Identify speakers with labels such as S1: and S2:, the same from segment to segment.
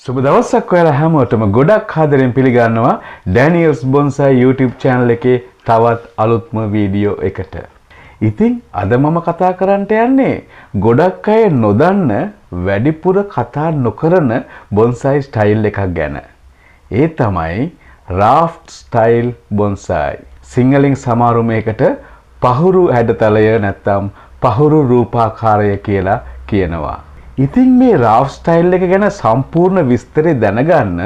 S1: සුබ දවසක් ඔයාලා හැමෝටම ගොඩක් ආදරෙන් පිළිගන්නවා ඩැනියල්ස් බොන්සයි YouTube channel එකේ තවත් අලුත්ම වීඩියෝ එකට. ඉතින් අද මම කතා කරන්නට යන්නේ ගොඩක් අය නොදන්න වැඩිපුර කතා නොකරන බොන්සයි ස්ටයිල් එකක් ගැන. ඒ තමයි raft style bonsai. සිංහලෙන් සමහරු මේකට පහුරු හැඩතලය නැත්නම් පහුරු රූපාකාරය කියලා කියනවා. ඉතින් මේ raft style එක ගැන සම්පූර්ණ විස්තරය දැනගන්න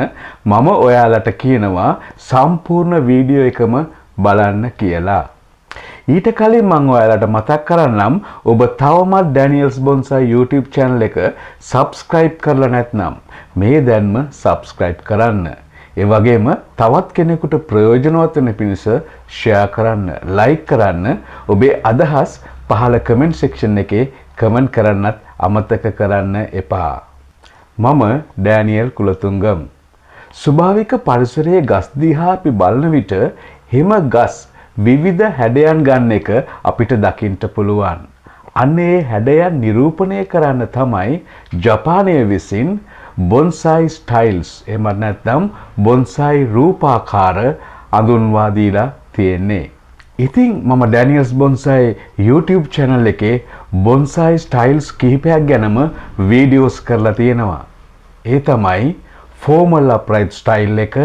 S1: මම ඔයාලට කියනවා සම්පූර්ණ වීඩියෝ එකම බලන්න කියලා. ඊට කලින් මම ඔයාලට මතක් කරන්නම් ඔබ තවමත් ඩැනියල්ස් බොන්සයි YouTube channel එක subscribe කරලා නැත්නම් මේ දැන්ම subscribe කරන්න. ඒ වගේම තවත් කෙනෙකුට ප්‍රයෝජනවත් වෙන පිණිස share කරන්න, like කරන්න, ඔබේ අදහස් පහළ comment section එකේ comment කරන්නත් අමතක කරන්න එපා. මම ඩෑනියල් කුලතුංගම්. ස්වභාවික පරිසරයේ ගස් දිහා අපි බලන විට හිම ගස් විවිධ හැඩයන් ගන්න එක අපිට දකින්න පුළුවන්. අන්න ඒ හැඩයන් නිරූපණය කරන්න තමයි ජපානයේ විසින් බොන්සයි ස්ටයිල්ස් එහෙම නැත්නම් බොන්සයි රූපාකාර අඳුන්වා දීලා තියෙන්නේ. ඉතින් මම ඩැනියල්ස් බොන්සයි YouTube channel එකේ බොන්සයි ස්ටයිල්ස් කිහිපයක් ගැනම වීඩියෝස් කරලා තියෙනවා. ඒ තමයි formal upright style එක,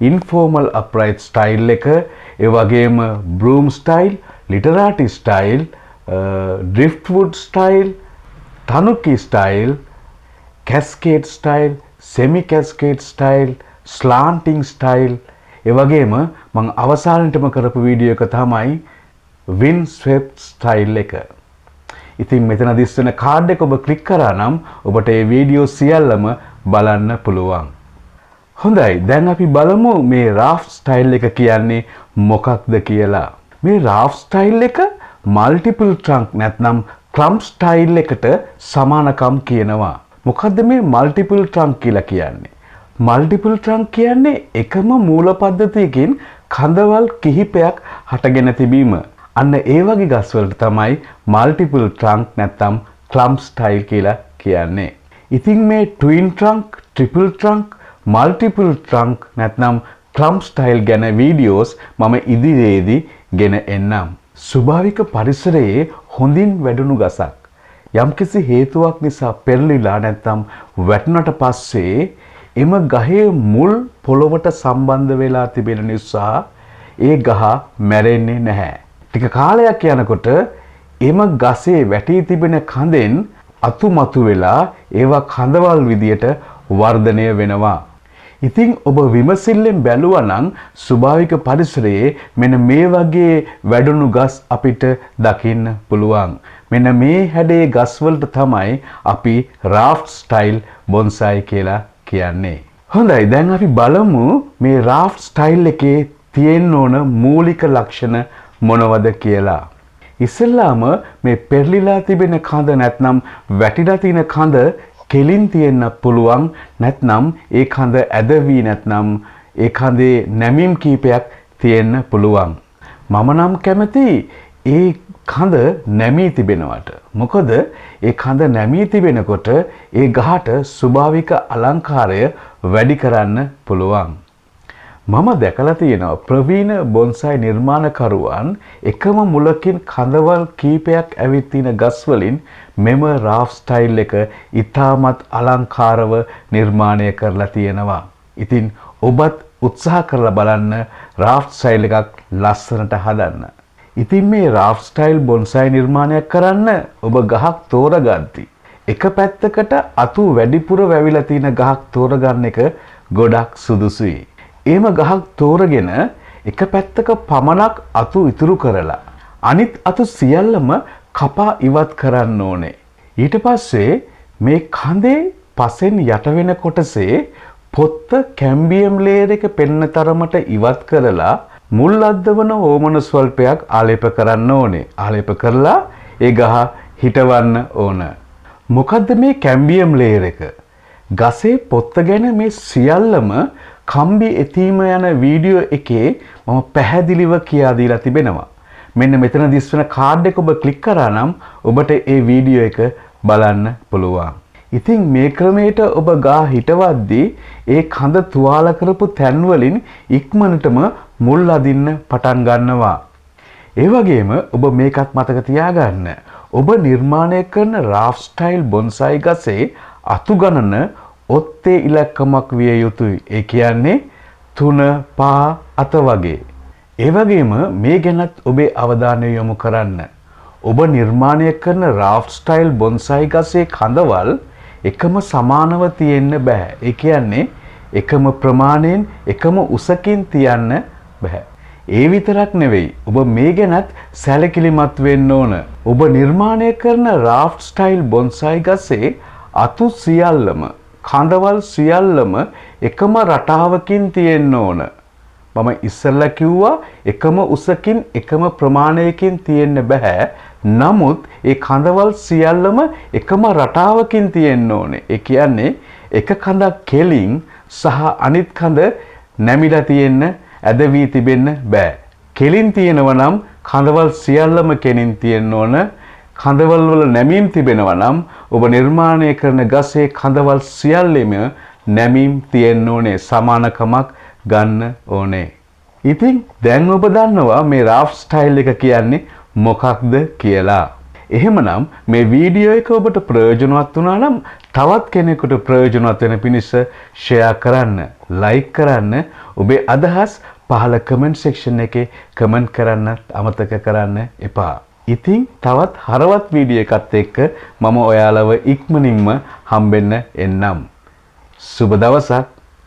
S1: informal upright style එක, ඒ වගේම broom style, literati style, driftwood style, tanuki style, cascade style, semi cascade style, slanting style. ඒ වගේම මම අවසානයේටම කරපු වීඩියෝ එක තමයි wind swept style එක. ඉතින් මෙතන දිස් වෙන කාඩ් එක ඔබ ක්ලික් කරා නම් ඔබට මේ වීඩියෝ සියල්ලම බලන්න පුළුවන්. හොඳයි, දැන් අපි බලමු මේ raft style එක කියන්නේ මොකක්ද කියලා. මේ raft style එක multiple trunk නැත්නම් clump style එකට සමානකම් කියනවා. මොකද්ද මේ multiple trunk කියලා කියන්නේ? මල්ටිපල් ට්‍රංක් කියන්නේ එකම මූල පද්ධතියකින් කඳවල් කිහිපයක් හටගෙන තිබීම. අන්න ඒ වගේ ගස් වලට තමයි මල්ටිපල් ට්‍රංක් නැත්නම් ක්ලම්ප් ස්ටයිල් කියලා කියන්නේ. ඉතින් මේ ට්වින් ට්‍රංක්, ට්‍රිපල් ට්‍රංක්, මල්ටිපල් ට්‍රංක් නැත්නම් ක්ලම්ප් ස්ටයිල් ගැන වීඩියෝස් මම ඉදිරියේදී ගෙන එන්නම්. ස්වභාවික පරිසරයේ හොඳින් වැඩුණු ගසක් යම්කිසි හේතුවක් නිසා පෙරලිලා නැත්නම් වැටුණට පස්සේ එම ගහේ මුල් පොළොවට සම්බන්ධ වෙලා තිබෙන නිසා ඒ ගහ මැරෙන්නේ නැහැ. ටික කාලයක් යනකොට එම ගසේ වැටී තිබෙන කඳෙන් අතුමතු වෙලා ඒවා කඳවල් විදියට වර්ධනය වෙනවා. ඉතින් ඔබ විමසිල්ලෙන් බැලුවා නම් ස්වභාවික පරිසරයේ මෙන්න මේ වගේ වැඩුණු ගස් අපිට දකින්න පුළුවන්. මෙන්න මේ හැඩේ ගස් වලට තමයි අපි raft style bonsai කියලා කියන්නේ. හොඳයි, දැන් අපි බලමු මේ raft style එකේ තියෙන්න ඕන මූලික ලක්ෂණ මොනවද කියලා. ඉස්සෙල්ලාම මේ පෙරලිලා තිබෙන කඳ නැත්නම් වැටිලා තියෙන කඳ කෙලින් තියෙන්න පුළුවන්, නැත්නම් ඒ කඳ ඇදවි නැත්නම් ඒ කඳේ නැමීම් කීපයක් තියෙන්න පුළුවන්. මම නම් කැමති ඒ කඳ නැමී තිබෙනවට. මොකද ඒ කඳ නැමී තිබෙනකොට ඒ ගහට ස්වභාවික අලංකාරය වැඩි කරන්න පුළුවන්. මම දැකලා තියෙනවා ප්‍රවීණ බොන්සයි නිර්මාණකරුවන් එකම මුලකින් කඳවල් කීපයක් ඇවිත් තියෙන ගස් වලින් මෙම raft style එක ඉතාමත් අලංකාරව නිර්මාණය කරලා තියෙනවා. ඉතින් ඔබත් උත්සාහ කරලා බලන්න raft style එකක් ලස්සනට හදන්න. ඉතින් මේ raft style bonsai නිර්මාණයක් කරන්න ඔබ ගහක් තෝරගද්දී එක පැත්තකට අතු වැඩිපුර වැවිලා තියෙන ගහක් තෝරගන්න එක ගොඩක් සුදුසුයි. එහෙම ගහක් තෝරගෙන එක පැත්තක පමණක් අතු ඉතුරු කරලා අනිත් අතු සියල්ලම කපා ඉවත් කරන්න ඕනේ. ඊට පස්සේ මේ කඳේ පසෙන් යට වෙන කොටසේ පොත්ත කැම්බියම් ලේයර් එක පෙන්න තරමට ඉවත් කරලා මුල් අද්දවන ඕමන ස්වල්පයක් ආලේප කරන්න ඕනේ. ආලේප කරලා ඒ ගහ හිටවන්න ඕන. මොකද්ද මේ කැම්බියම් ලේයර් එක? ගසේ පොත්ත ගැන මේ සියල්ලම කම්බි එතීම යන වීඩියෝ එකේ මම පැහැදිලිව කියා දීලා තිබෙනවා. මෙන්න මෙතන දිස් වෙන කාඩ් එක ඔබ ක්ලික් කරා නම් ඔබට ඒ වීඩියෝ එක බලන්න පුළුවන්. ඉතින් මේ ක්‍රමයට ඔබ ගා හිටවද්දී ඒ කඳ තුවාල කරපු තැන් වලින් ඉක්මනටම මුල් අදින්න පටන් ගන්නවා. ඒ වගේම ඔබ මේකත් මතක තියාගන්න. ඔබ නිර්මාණය කරන රාෆ්ට් ස්ටයිල් බොන්සයි ගසේ අතු ගණන ඔත්තේ ඉලක්කමක් විය යුතුයි. ඒ කියන්නේ 3, 5, 7 වගේ. ඒ වගේම මේ ගැනත් ඔබේ අවධානය යොමු කරන්න. ඔබ නිර්මාණය කරන රාෆ්ට් ස්ටයිල් බොන්සයි ගසේ කඳවල් එකම සමානව තියෙන්න බෑ. ඒ කියන්නේ එකම ප්‍රමාණයෙන් එකම උසකින් තියන්න බෑ. ඒ විතරක් නෙවෙයි. ඔබ මේ ගැනත් සැලකිලිමත් වෙන්න ඕන. ඔබ නිර්මාණය කරන රාෆ්ට් ස්ටයිල් බොන්සයි ගසේ අතු සියල්ලම කඳවල් සියල්ලම එකම රටාවකින් තියෙන්න ඕන. මම ඉස්සෙල්ලා කිව්වා එකම උසකින් එකම ප්‍රමාණයකින් තියෙන්න බෑ. නමුත් ඒ කඳවල් සියල්ලම එකම රටාවකින් තියෙන්න ඕනේ. ඒ කියන්නේ එක කඳක් කෙලින් සහ අනිත් කඳ නැමිලා තියෙන්න ඇද වී තිබෙන්න බෑ. කෙලින් තියෙනවා නම් කඳවල් සියල්ලම කෙලින් තියෙන්න ඕන. කඳවල් වල නැමීම් තිබෙනවා නම් ඔබ නිර්මාණය කරන ගසේ කඳවල් සියල්ලෙම නැමීම් තියෙන්න ඕනේ. සමානකමක් ගන්න ඕනේ. ඉතින් දැන් ඔබ දන්නවා මේ රාෆ්ට් ස්ටයිල් එක කියන්නේ මොකක්ද කියලා. එහෙමනම් මේ වීඩියෝ එක ඔබට ප්‍රයෝජනවත් වුණා නම් තවත් කෙනෙකුට ප්‍රයෝජනවත් වෙන පිණිස ෂෙයා කරන්න, ලයික් කරන්න, ඔබේ අදහස් පහළ කමෙන්ට් සෙක්ෂන් එකේ කමෙන්ට් කරන්න අමතක කරන්න එපා. ඉතින් තවත් හරවත් වීඩියෝ එකත් එක්ක මම ඔයාලව ඉක්මනින්ම හම්බෙන්න එන්නම්. සුබ දවසක්.